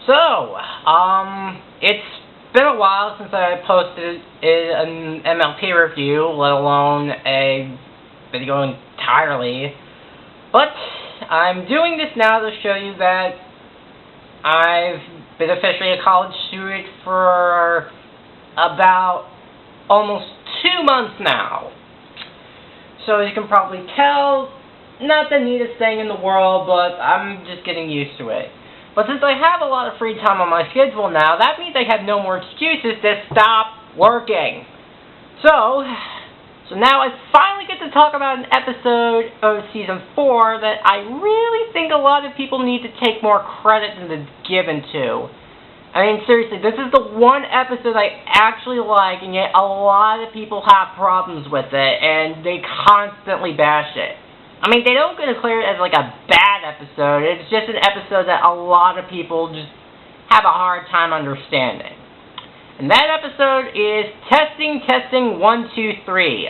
So, it's been a while since I posted an MLP review, let alone a video entirely. But I'm doing this now to show you that I've been officially a college student for about almost 2 months now. So as you can probably tell, not the neatest thing in the world, but I'm just getting used to it. But since I have a lot of free time on my schedule now, that means I have no more excuses to stop working. So now I finally get to talk about an episode of Season 4 that I really think a lot of people need to take more credit than it's given to. I mean, seriously, this is the one episode I actually like, and yet a lot of people have problems with it, and they constantly bash it. I mean, they don't declare it as like a bad episode, it's just an episode that a lot of people just have a hard time understanding. And that episode is Testing 1, 2, 3.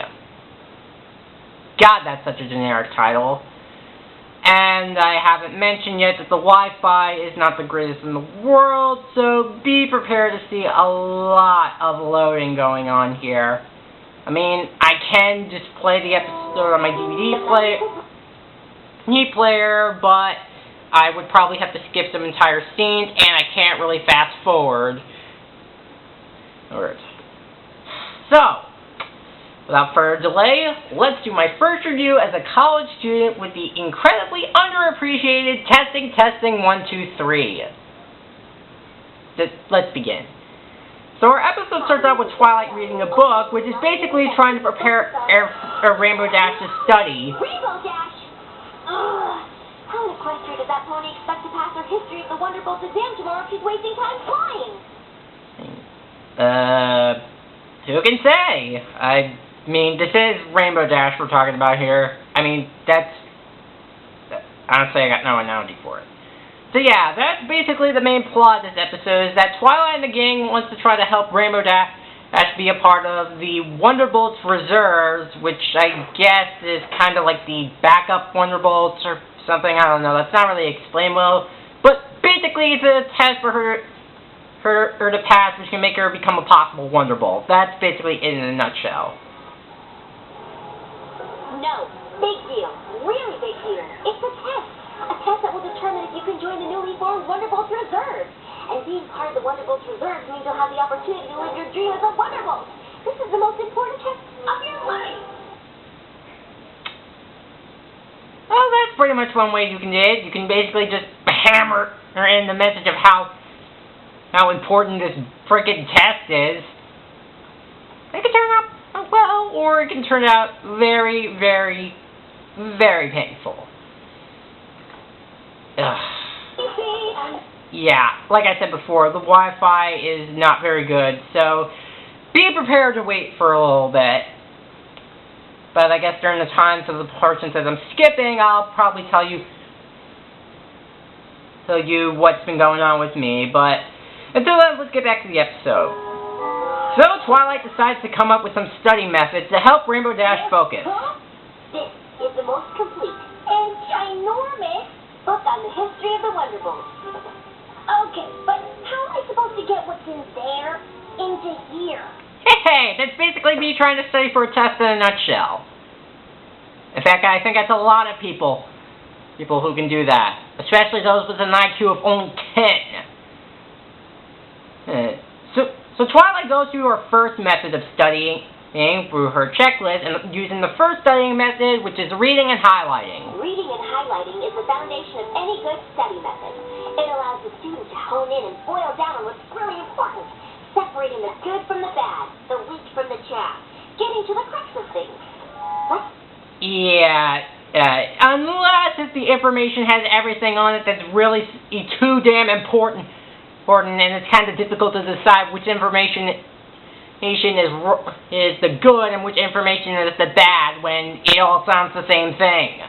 God, that's such a generic title. And I haven't mentioned yet that the Wi-Fi is not the greatest in the world, so be prepared to see a lot of loading going on here. I mean, I can just play the episode on my DVD player, but I would probably have to skip some entire scenes, and I can't really fast forward. Alright. So, without further delay, let's do my first review as a college student with the incredibly underappreciated Testing 1, 2, 3. Let's begin. So our episode starts out with Twilight reading a book, which is basically trying to prepare Rainbow Dash to study. Rainbow Dash! Ugh! How in equestria does that pony expect to pass her history of the Wonderbolts exam tomorrow if she's wasting time flying? Who can say? I mean, this is Rainbow Dash we're talking about here. I mean, honestly, I got no analogy for it. So yeah, that's basically the main plot of this episode, is that Twilight and the gang wants to try to help Rainbow Dash be a part of the Wonderbolts Reserves, which I guess is kind of like the backup Wonderbolts or something, I don't know, that's not really explained well, but basically it's a test for her to pass, which can make her become a possible Wonderbolt. That's basically it in a nutshell. No, big deal, really big deal. It's a test. A test that will determine if you can join the newly formed Wonderbolts Reserve. And being part of the Wonderbolts Reserve means you'll have the opportunity to live your dream as a Wonderbolt. This is the most important test of your life. Well, that's pretty much one way you can do it. You can basically just hammer in the message of how important this frickin' test is. It can turn out well, or it can turn out very, very, very painful. Ugh. Yeah, like I said before, the Wi-Fi is not very good, so be prepared to wait for a little bit. But I guess during the time of the portion says I'm skipping, I'll probably tell you what's been going on with me. But until then, let's get back to the episode. So Twilight decides to come up with some study methods to help Rainbow Dash focus. This is the most complete and ginormous book on the history of the Wonderbolts. Okay, but how am I supposed to get what's in there into here? Hey, that's basically me trying to study for a test in a nutshell. In fact, I think that's a lot of people who can do that, especially those with an IQ of only 10. So Twilight goes through her first method of studying through her checklist and using the first studying method, which is reading and highlighting. Reading and highlighting is the foundation of any good study method. It allows the student to hone in and boil down on what's really important, separating the good from the bad, the wheat from the chaff, getting to the crux of things. What? Yeah, unless if the information has everything on it that's really too damn important, and it's kind of difficult to decide which information is the good and which information is the bad when it all sounds the same thing.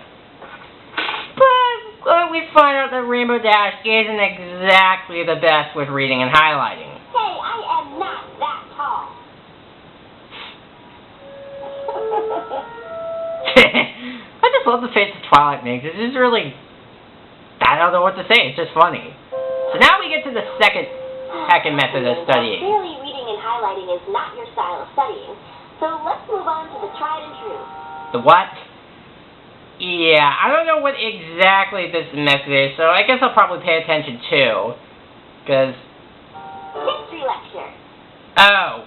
But we find out that Rainbow Dash isn't exactly the best with reading and highlighting. Hey, I am not that tall. I just love the face that Twilight makes. It's just really, I don't know what to say. It's just funny. So now we get to the second method of studying. Clearly, reading and highlighting is not your style of studying, so let's move on to the tried and true. The what? Yeah, I don't know what exactly this method is, so I guess I'll probably pay attention too. Because... History lecture. Oh,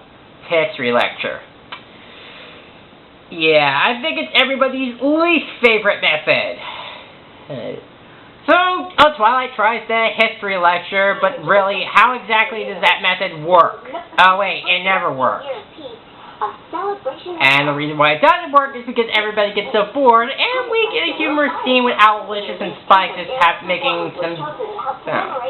history lecture. Yeah, I think it's everybody's least favorite method. So, Twilight tries the history lecture, but really, how exactly does that method work? Oh wait, it never works. And the reason why it doesn't work is because everybody gets so bored, and we get a humorous scene with Owlicious and Spike just making some sounds.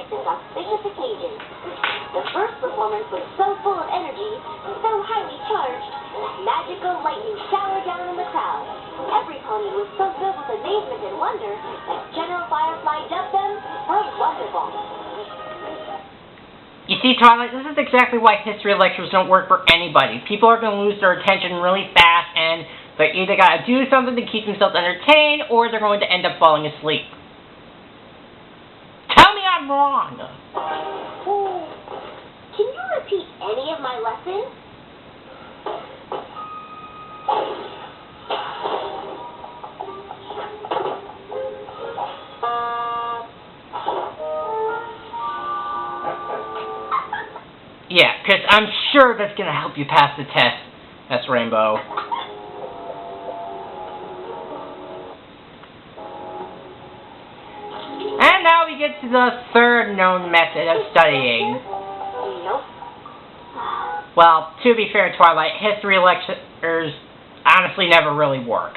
The first performance was so full of energy and so highly charged that magical lightning showered down on the crowd. Every pony was so filled with amazement and wonder that General Firefly dubbed them the Wonderful. You see, Twilight, this is exactly why history lectures don't work for anybody. People are going to lose their attention really fast, and they either got to do something to keep themselves entertained, or they're going to end up falling asleep. Tell me I'm wrong! Can you repeat any of my lessons? Yeah, because I'm sure that's going to help you pass the test. That's Rainbow. And now we get to the third known method of studying. Nope. Well, to be fair, Twilight, history lectures honestly never really work.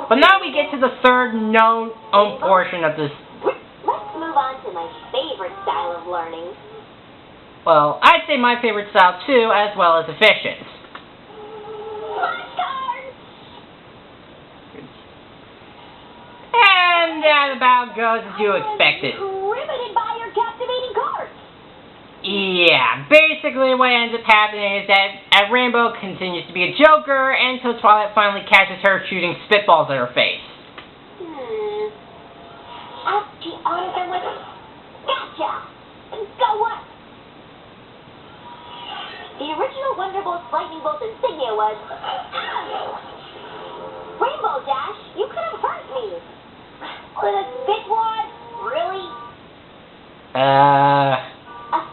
But now we get to the third known portion of this. Let's move on to my favorite style of learning. Well, I'd say my favorite style too, as well as efficient. Flashcards! And that about goes as you expected. Riveted by your captivating cards. Yeah, basically what ends up happening is that Rainbow continues to be a joker until Twilight finally catches her shooting spitballs at her face. As she honors them with gotcha! Go what? The original Wonderbolt's lightning bolt insignia was Rainbow Dash, you could have hurt me. With a spitwad? Really? A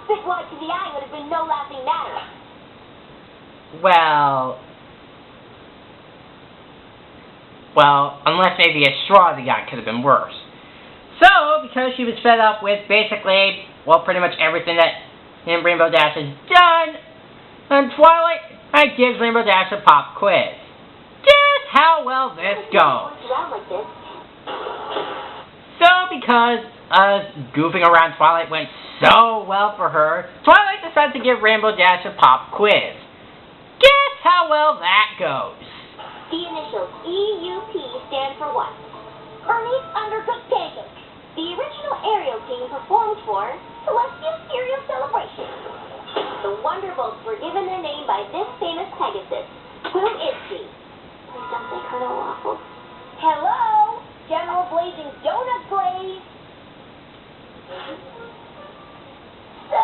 spitwad to the eye would have been no laughing matter. Well, unless maybe a straw to the eye could have been worse. So, because she was fed up with basically, well, pretty much everything that Rainbow Dash has done, on Twilight, I give Rainbow Dash a pop quiz. Guess how well this goes. So, because goofing around Twilight went so well for her, Twilight decided to give Rainbow Dash a pop quiz. Guess how well that goes. The initials EUP stand for what? Ernie's Undercooked Pancake. The original aerial team performed for Celestial Stereo Celebration. The Wonderbolts were given their name by this famous Pegasus. Who is she? Please don't say Colonel Waffles. Hello? General Blazing Donut Glaze. So,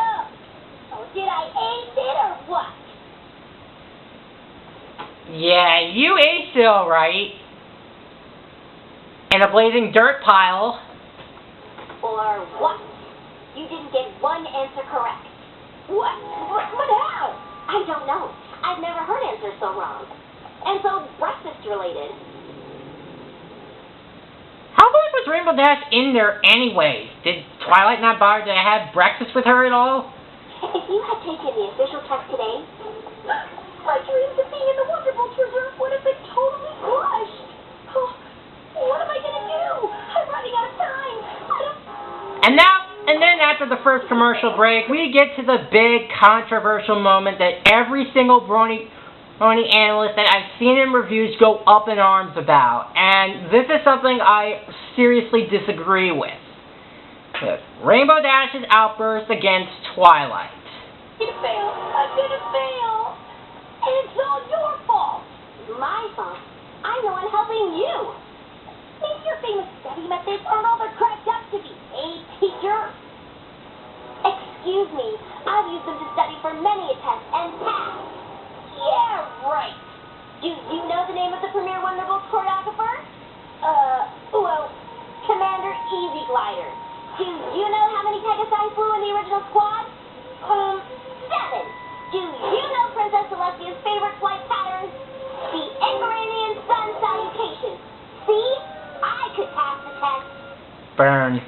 did I ace it or what? Yeah, you aced it alright. In a blazing dirt pile. Or what? You didn't get one answer correct. What? But how? I don't know. I've never heard answers so wrong. And so, breakfast related. How long was Rainbow Dash in there anyways? Did Twilight not bother to have breakfast with her at all? If you had taken the official test today, my dreams of being in the Wonderbolts Reserve would have been totally crushed. Oh, what am I going to do? I'm running out of time. And then after the first commercial break, we get to the big controversial moment that every single Brony analyst that I've seen in reviews go up in arms about. And this is something I seriously disagree with. Rainbow Dash's outburst against Twilight. I'm gonna fail. And it's all your fault. My fault? I know I'm helping you. Maybe your famous study methods aren't all they're cracked up to be, teacher? excuse me. I've used them to study for many a test and passed. Yeah, right. Do you know the name of the premier Wonderbolt choreographer? Well, Commander Easy Glider. Do you know how many Pegasi flew in the original squad? 7. Do you know Princess Celestia's favorite flight pattern? The Engaranian Sun Salutation. See? I could pass the test. Burn.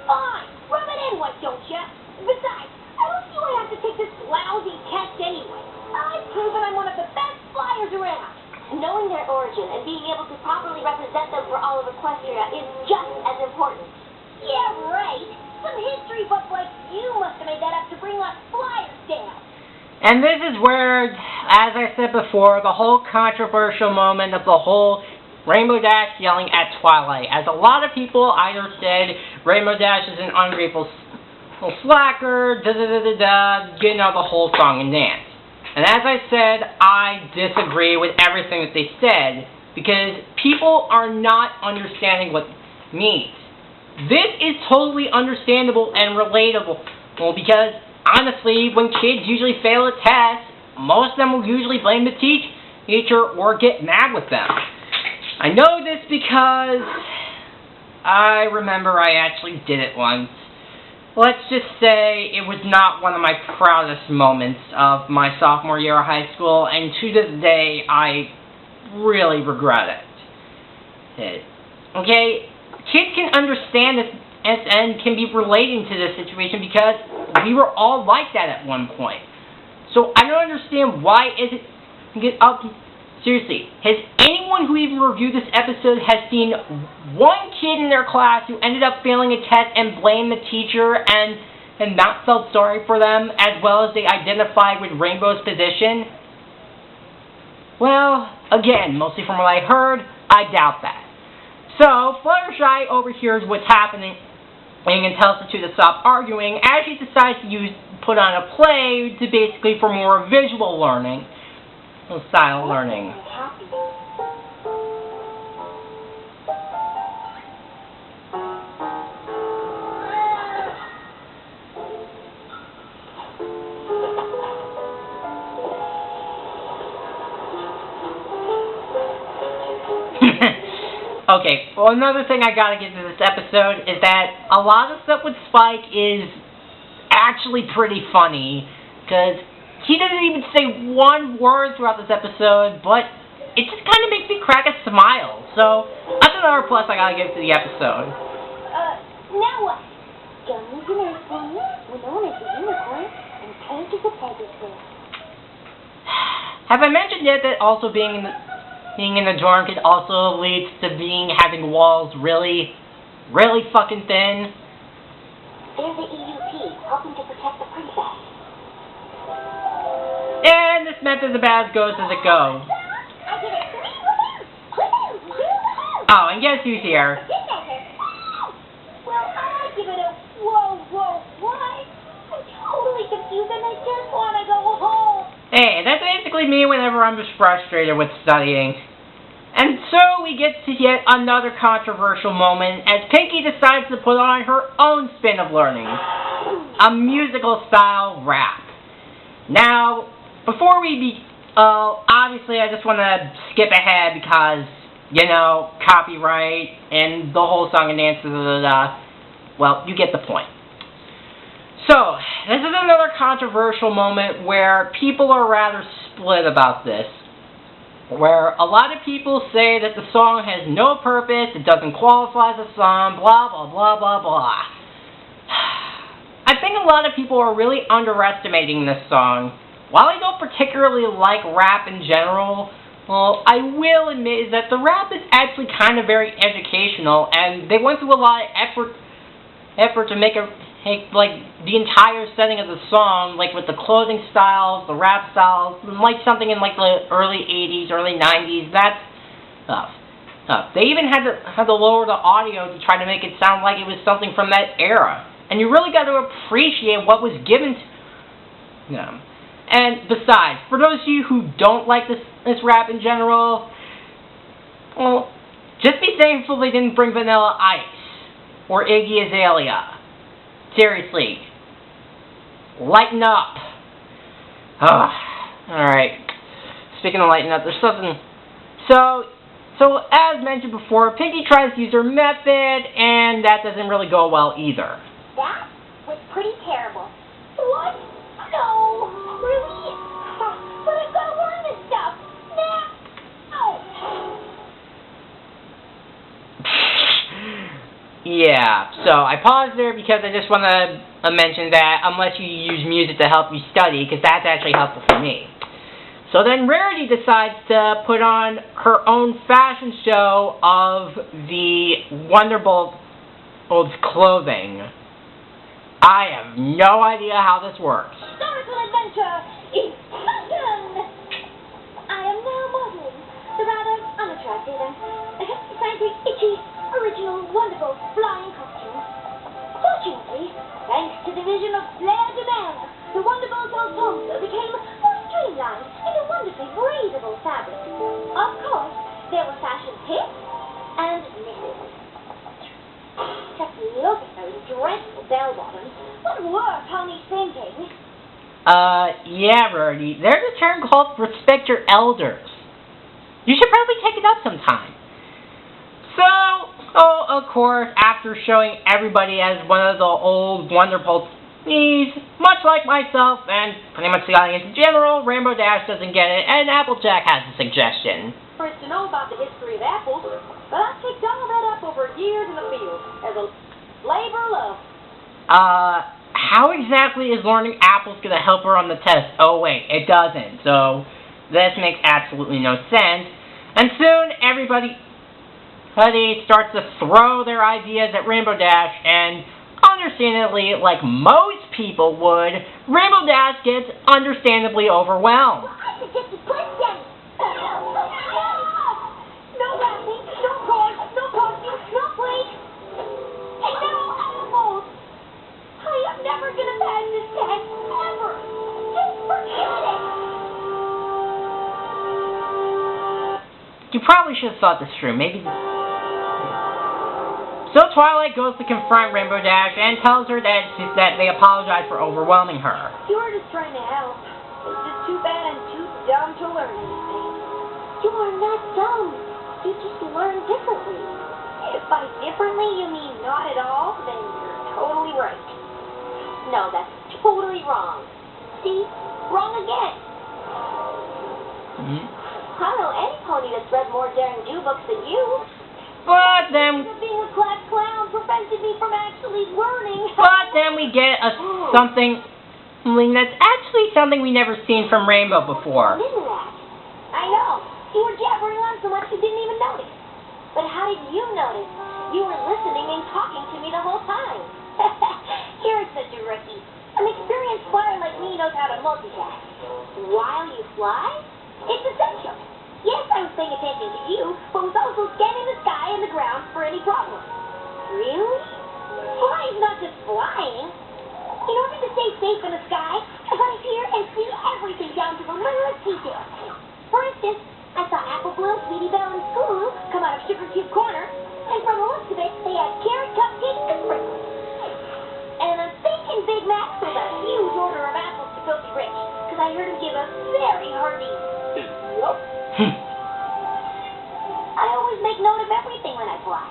Fine. Rub it in, why don't you? Besides, I don't see why I have to take this lousy test anyway. I've proven I'm one of the best flyers around. Knowing their origin and being able to properly represent them for all of Equestria is just as important. Yeah, right. Some history buff like you must have made that up to bring us flyers down. And this is where, as I said before, the whole controversial moment of the whole Rainbow Dash yelling at Twilight. As a lot of people either said Rainbow Dash is an ungrateful slacker, you know, the whole song and dance. And as I said, I disagree with everything that they said, because people are not understanding what it means. This is totally understandable and relatable, because honestly, when kids usually fail a test, most of them will usually blame the teacher or get mad with them. I know this because I remember I actually did it once. Let's just say it was not one of my proudest moments of my sophomore year of high school, and to this day, I really regret it. Okay, kids can understand this and can be relating to this situation because we were all like that at one point. So I don't understand why is it up. Seriously, has anyone who even reviewed this episode has seen one kid in their class who ended up failing a test and blamed the teacher and not felt sorry for them, as well as they identified with Rainbow's position? Well, again, mostly from what I heard, I doubt that. So, Fluttershy overhears what's happening and tells the two to stop arguing, as she decides to put on a play to basically for more visual learning. Style learning. Okay, well, another thing I gotta get to this episode is that a lot of stuff with Spike is actually pretty funny, because he doesn't even say one word throughout this episode, but it just kind of makes me crack a smile. So, that's another plus I gotta give to the episode. Now what? Johnny's an airplane, Winona is a unicorn, and Paige is a Pegasus. Have I mentioned yet that also being in the dorm could also lead to having walls really, really fucking thin? They're the EUP, helping to protect the princess. And this method is about as goes as it goes. Oh, and guess who's here? Well, I give it a whoa, what? I'm totally confused and I just want to go home. Hey, that's basically me whenever I'm just frustrated with studying. And so we get to yet another controversial moment as Pinkie decides to put on her own spin of learning. A musical style rap. Now, before we obviously I just want to skip ahead because, you know, copyright and the whole song and dance, well, you get the point. So, this is another controversial moment where people are rather split about this. Where a lot of people say that the song has no purpose, it doesn't qualify as a song, blah, blah, blah, blah, blah. I think a lot of people are really underestimating this song. While I don't particularly like rap in general, well, I will admit that the rap is actually kind of very educational, and they went through a lot of effort to make like the entire setting of the song, like with the clothing styles, the rap styles, like something in like the early 80s, early 90s, that stuff. They even had to lower the audio to try to make it sound like it was something from that era. And you really got to appreciate what was given to them. And besides, for those of you who don't like this rap in general, well, just be thankful they didn't bring Vanilla Ice or Iggy Azalea. Seriously. lighten up. Alright. Speaking of lighten up, there's something... So, as mentioned before, Pinky tries to use her method, and that doesn't really go well either. That was pretty terrible. What? No, really? But I've got to learn this stuff. Yeah, so I paused there because I just want to mention that unless you use music to help you study, because that's actually helpful for me. So then Rarity decides to put on her own fashion show of the Wonderbolt's clothing. I have no idea how this works. Historical adventure in fashion! I am now modeling the rather unattractive and frankly itchy original Wonderbolt flying costume. Fortunately, thanks to the vision of Flair Demand, the Wonderbolt ensemble became more streamlined in a wonderfully breathable fabric. Of course, there were fashion hits and misses. Just look at those dreadful bell bottoms. What were Tony thinking? Yeah, Rarity. There's a term called respect your elders. You should probably take it up sometime. So, of course, after showing everybody as one of the old Wonderbolt's knees, much like myself and pretty much the audience in general, Rainbow Dash doesn't get it, and Applejack has a suggestion. First to know about the history of apples, but I picked all that up over years in the field as a labor of love. How exactly is learning apples going to help her on the test? Oh wait, it doesn't. So, this makes absolutely no sense. And soon, everybody starts to throw their ideas at Rainbow Dash, and understandably, like most people would, Rainbow Dash gets understandably overwhelmed. I suggest a question. No rapping, no chords, no costume, no plate, and no animals. I am never gonna pass this test, ever. Just forget it. You probably should have thought this through. Maybe. So Twilight goes to confront Rainbow Dash and tells her that they apologize for overwhelming her. You were just trying to help. It's just too bad I'm too dumb to learn anything. You are not dumb. You just learn differently. If by differently you mean not at all, then you're totally right. No, that's totally wrong. See? Wrong again. I don't know any pony that's read more Daring Do books than you. But then... Being a class clown prevented me from actually learning. But then we get something that's actually something we never seen from Rainbow before. I know. You were jabbering on so much you didn't even notice. But how did you notice? You were listening and talking to me the whole time. You're such a rookie. An experienced flyer like me knows how to multitask. While you fly, it's essential. Yes, I was paying attention to you, but was also scanning the sky and the ground for any problems. Really? Flying's not just flying. In order to stay safe in the sky, I gotta hear and see everything down to the littlest detail. For instance, I saw Apple Bloom, Sweetie Belle, and Scootaloo come out of Sugar Cube Corner, and from the looks of it, they had carrot cupcakes and sprinkles. And I'm thinking Big Mac was a huge order of apples to Filthy Rich, because I heard him give a very hearty yup. I always make note of everything when I fly.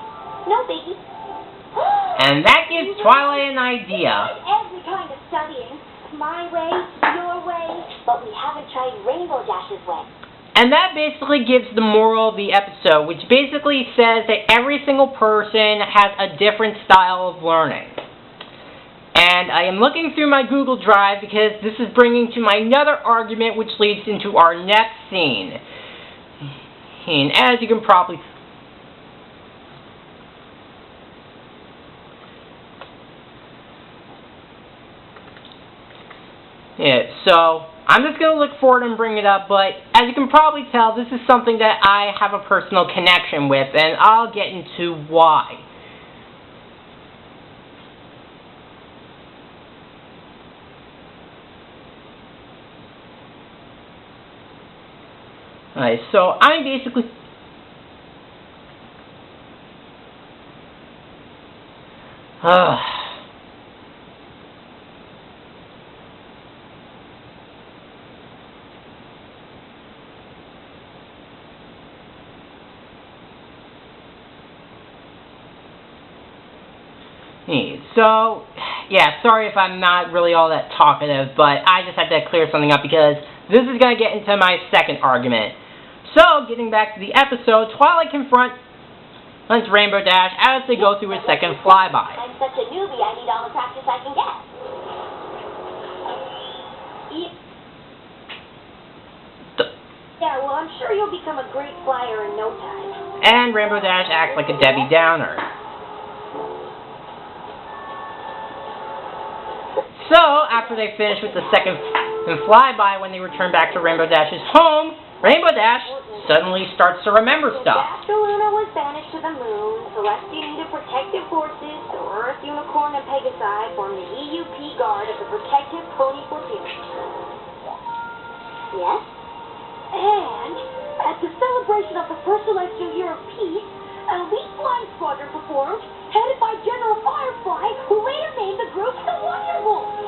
No biggie. And that gives Twilight an idea. Every kind of studying. My way, your way. But we haven't tried Rainbow Dash's way. And that basically gives the moral of the episode, which basically says that every single person has a different style of learning. And I am looking through my Google Drive because this is bringing to my another argument which leads into our next scene. And as you can probably... Yeah, so I'm just going to look forward and bring it up, but as you can probably tell, this is something that I have a personal connection with, and I'll get into why. Alright, so I'm basically... So, yeah, sorry if I'm not really all that talkative, but I just had to clear something up because this is going to get into my second argument. So, getting back to the episode, Twilight confronts Rainbow Dash as they go through a second flyby. I'm such a newbie, I need all the practice I can get. Yeah, well, I'm sure you'll become a great flyer in no time. And Rainbow Dash acts like a Debbie Downer. So, after they finish with the second flyby, when they return back to Rainbow Dash's home, Rainbow Dash suddenly starts to remember stuff. Dash Luna was banished to the moon. Celestia needed protective forces, so Earth, Unicorn, and Pegasi formed the EUP Guard of the Protective Pony Platoon. Yes? And at the celebration of the first celestial year of peace, an elite flying squadron performed, headed by General Firefly, who later named the group the Wonderbolts.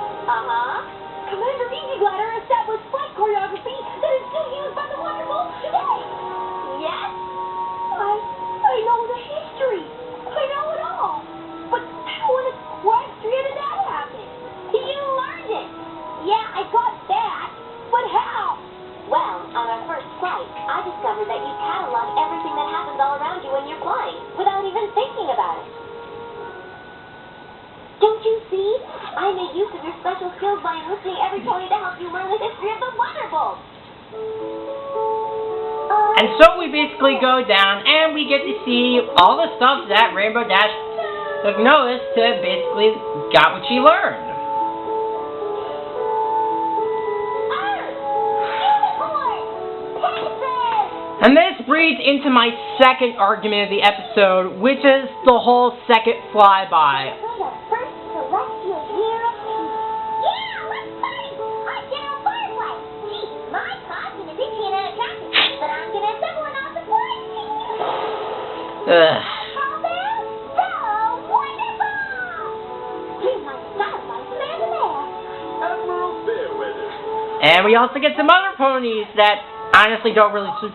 Commander Easy Glider established flight choreography that is still used by the Wonderbolts today. Yes? I know the history. I know it all. But how in Equestria did that happen? You learned it. Yeah, I got that. But how? Well, on our first flight, I discovered that you catalog everything that happens all around you when you're flying, without even thinking about it. Don't you see? I made use of your special skills by enlisting every pony to help you learn the history of the Wonderbolts. And so we basically go down and we get to see all the stuff that Rainbow Dash took notice to basically got what she learned. And this breeds into my second argument of the episode, which is the whole second flyby. And we also get some other ponies that honestly don't really suit.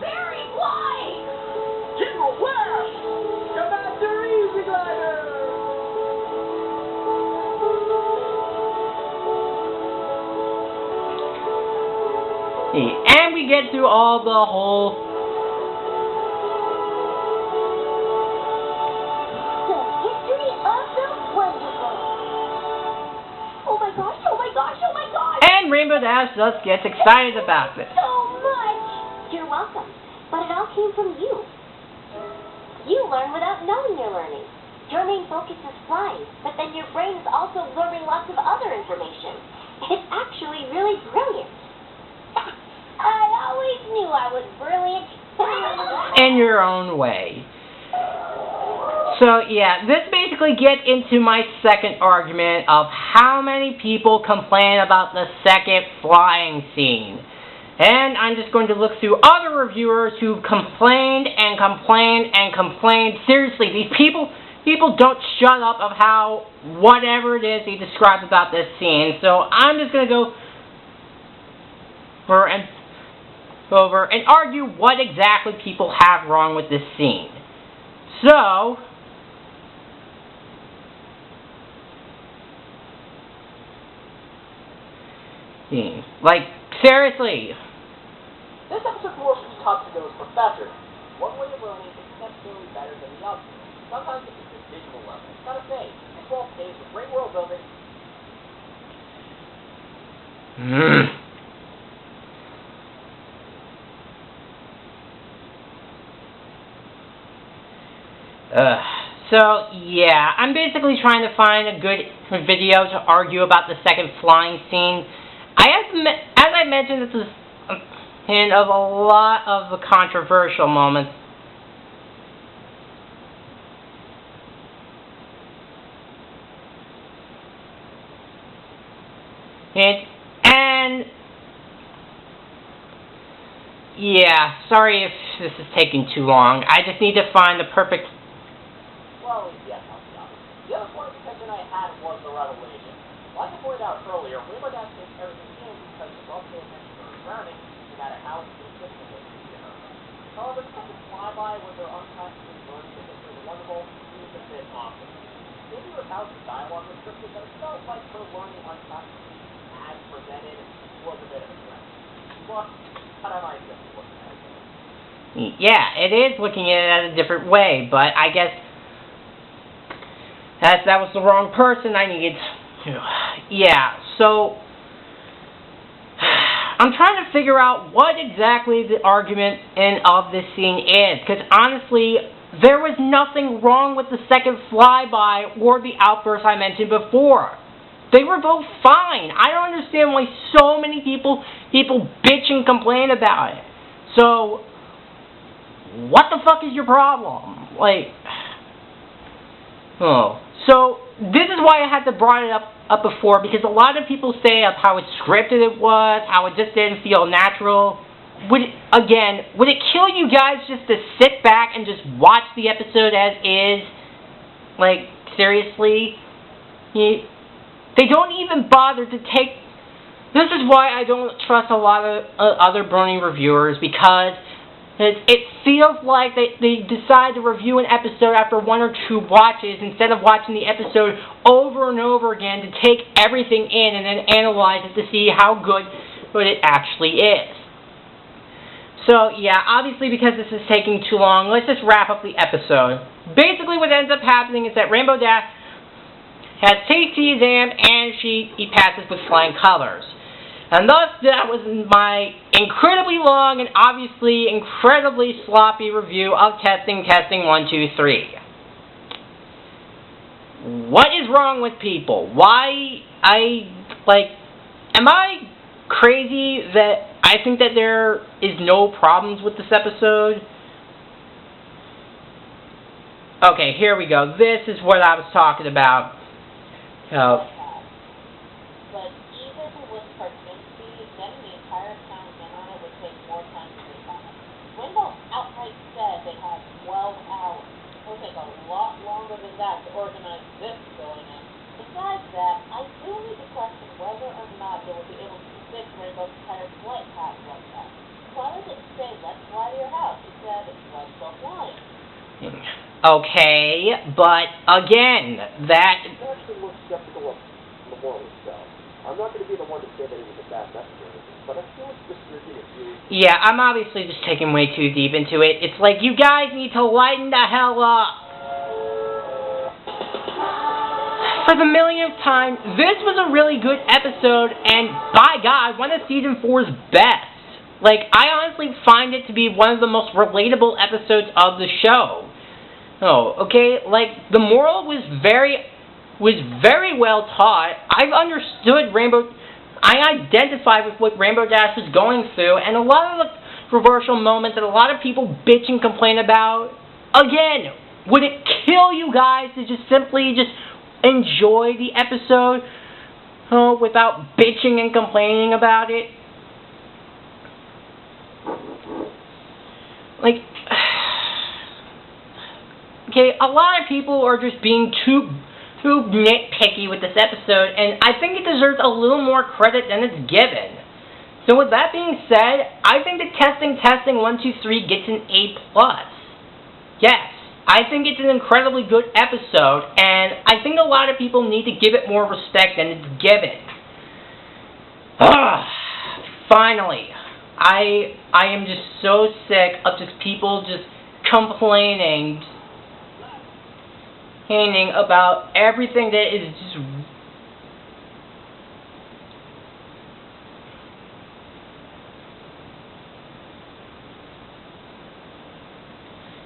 And we get through all the whole history of the Wonderbolts. Oh my gosh, oh my gosh, oh my gosh! And Rainbow Dash just gets excited about this. So much! You're welcome. But it all came from you. You learn without knowing you're learning. Your main focus is flying, but then your brain is also absorbing lots of other information. It's actually really brilliant. I always knew I was brilliant. In your own way. So yeah, this basically gets into my second argument of how many people complain about the second flying scene. And I'm just going to look through other reviewers who complained and complained and complained. Seriously, these people don't shut up of how whatever it is they describe about this scene. So I'm just going to go over and argue what exactly people have wrong with this scene. So, like, seriously. This episode more from top to those professors. One way of learning is necessarily better than the other. Sometimes it's a visual level. It's not a phase. And 12 days of great world building. So, yeah, I'm basically trying to find a good video to argue about the second flying scene. As I mentioned, this is a hint of a lot of the controversial moments. And yeah, sorry if this is taking too long. I just need to find the perfect... Well, yes, I'll be honest. The other point of contention I had was the revelation. Like I pointed out earlier, Rainbow Dash takes everything in because it's all pay attention to her surroundings, no matter how specific it is to her. However, the second flyby with her unconsciously learning the history of the Wonderbolt seems a bit awkward. Maybe her how the dialogue was scripted, but it felt like her learning unconsciously as presented was a bit of a stretch. But I might just be looking at it. Yeah, it is looking at it as a different way, but I guess that was the wrong person I needed. Yeah, so I'm trying to figure out what exactly the argument of this scene is, because honestly, there was nothing wrong with the second flyby or the outburst I mentioned before. They were both fine. I don't understand why so many people bitch and complain about it. So, what the fuck is your problem? Like, oh. So, this is why I had to bring it up before, because a lot of people say of how scripted it was, how it just didn't feel natural. Would it kill you guys just to sit back and just watch the episode as is? Like, seriously? They don't even bother to take... This is why I don't trust a lot of other Brony reviewers, because it feels like they decide to review an episode after one or two watches instead of watching the episode over and over again to take everything in and then analyze it to see how good it actually is. So, yeah, obviously because this is taking too long, let's just wrap up the episode. Basically what ends up happening is that Rainbow Dash has tasty exam and he passes with flying colors. And thus, that was my incredibly long and obviously incredibly sloppy review of Testing 1, 2, 3. What is wrong with people? Am I crazy that I think that there is no problems with this episode? Okay, here we go. This is what I was talking about. But even with Parkinski, getting the entire town in on it would take more time to decide. Wendell outright said they had 12 hours. It would take a lot longer than that to organize this going in. Besides that, I do need to question whether or not they will be able to fix Rainbow's entire flight path like that. Connor didn't say, let's fly to your house. He said, let's go flying. Okay, but again, that... I'm actually more skeptical of Memorial itself. I'm not going to be the one to say that it was a bad message or anything, but I feel like this movie is really... Yeah, I'm obviously just taking way too deep into it. It's like, you guys need to lighten the hell up. For the millionth time, this was a really good episode, and by God, one of Season 4's best. Like, I honestly find it to be one of the most relatable episodes of the show. Oh, okay, like, the moral was very well taught. I've understood I identify with what Rainbow Dash was going through, and a lot of the controversial moments that a lot of people bitch and complain about, again, would it kill you guys to just simply just enjoy the episode without bitching and complaining about it? Like, okay, a lot of people are just being too nitpicky with this episode, and I think it deserves a little more credit than it's given. So with that being said, I think that Testing 1, 2, 3 gets an A+. Yes, I think it's an incredibly good episode, and I think a lot of people need to give it more respect than it's given. Finally. I am just so sick of just people just complaining about everything that is just...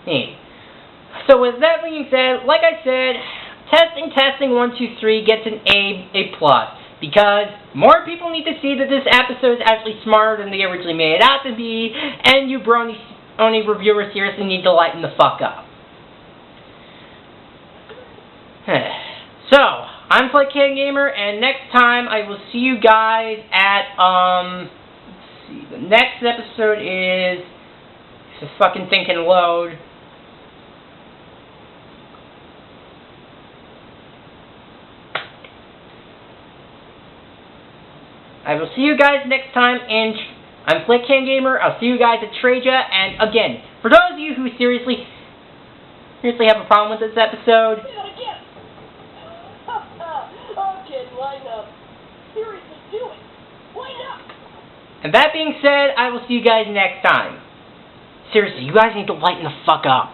Hey. So with that being said, like I said, Testing 1, 2, 3 gets an A+. Because more people need to see that this episode is actually smarter than they originally made it out to be, and you Brony reviewers seriously need to lighten the fuck up. So, I'm Flickhead Gamer, and next time I will see you guys at, let's see, the next episode is, this fucking thing can load. I will see you guys next time, and I'm Flickhead Gamer. I'll see you guys at Traja, and again, for those of you who seriously have a problem with this episode, And that being said, I will see you guys next time. Seriously, you guys need to lighten the fuck up.